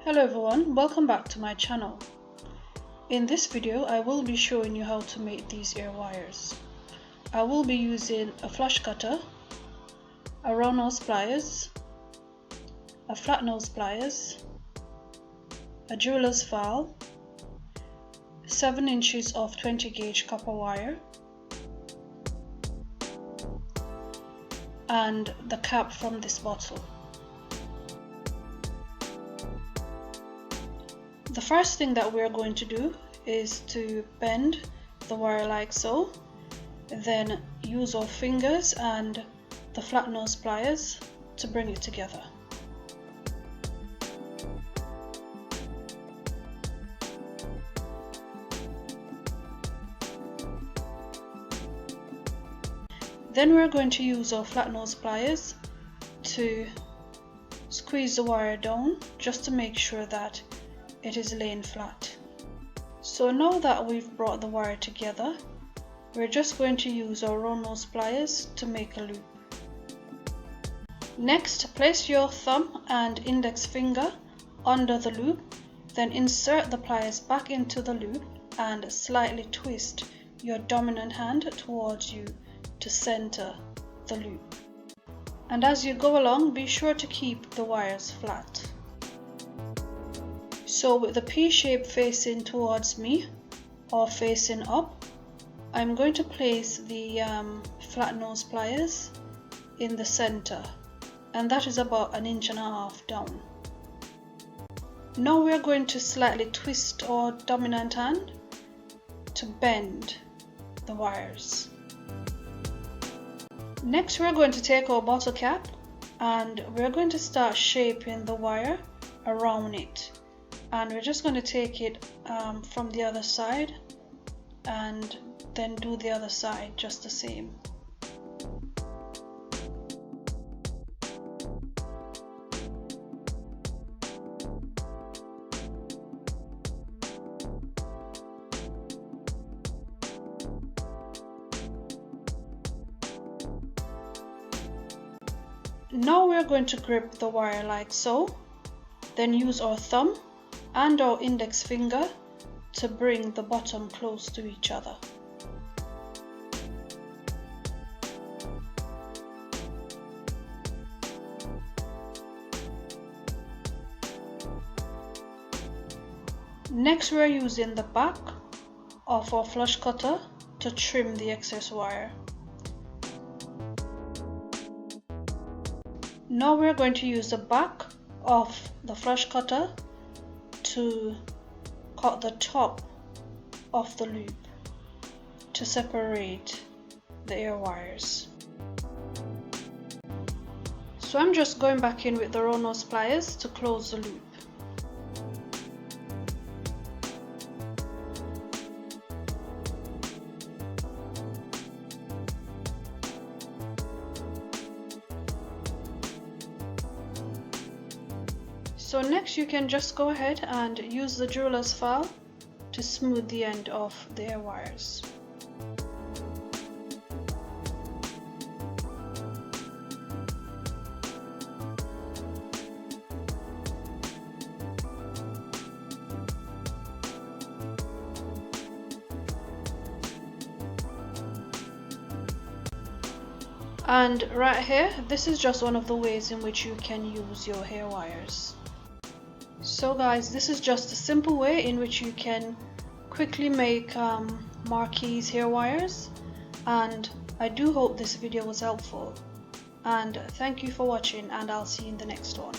Hello everyone, welcome back to my channel. In this video I will be showing you how to make these ear wires. I will be using a flush cutter, a round nose pliers, a flat nose pliers, a jeweler's file, 7 inches of 20 gauge copper wire, and the cap from this bottle. The first thing that we're going to do is to bend the wire like so, then use our fingers and the flat nose pliers to bring it together. Then we're going to use our flat nose pliers to squeeze the wire down just to make sure that it is laying flat. So now that we've brought the wire together, we're just going to use our round nose pliers to make a loop. Next, place your thumb and index finger under the loop, then insert the pliers back into the loop and slightly twist your dominant hand towards you to center the loop. And as you go along, be sure to keep the wires flat. So with the P shape facing towards me or facing up, I'm going to place the flat nose pliers in the center, and that is about 1.5 inches down. Now we're going to slightly twist our dominant hand to bend the wires. Next we're going to take our bottle cap and we're going to start shaping the wire around it. And we're just going to take it from the other side and then do the other side just the same. Now we're going to grip the wire like so, then use our thumb and our index finger to bring the bottom close to each other. Next we're using the back of our flush cutter to trim the excess wire. Now we're going to use the back of the flush cutter to cut the top of the loop to separate the ear wires. So I'm just going back in with the round nose pliers to close the loop. So next you can just go ahead and use the jeweler's file to smooth the end of the ear wires. And right here, this is just one of the ways in which you can use your hair wires. So guys, this is just a simple way in which you can quickly make Marquise hair wires, and I do hope this video was helpful, and thank you for watching, and I'll see you in the next one.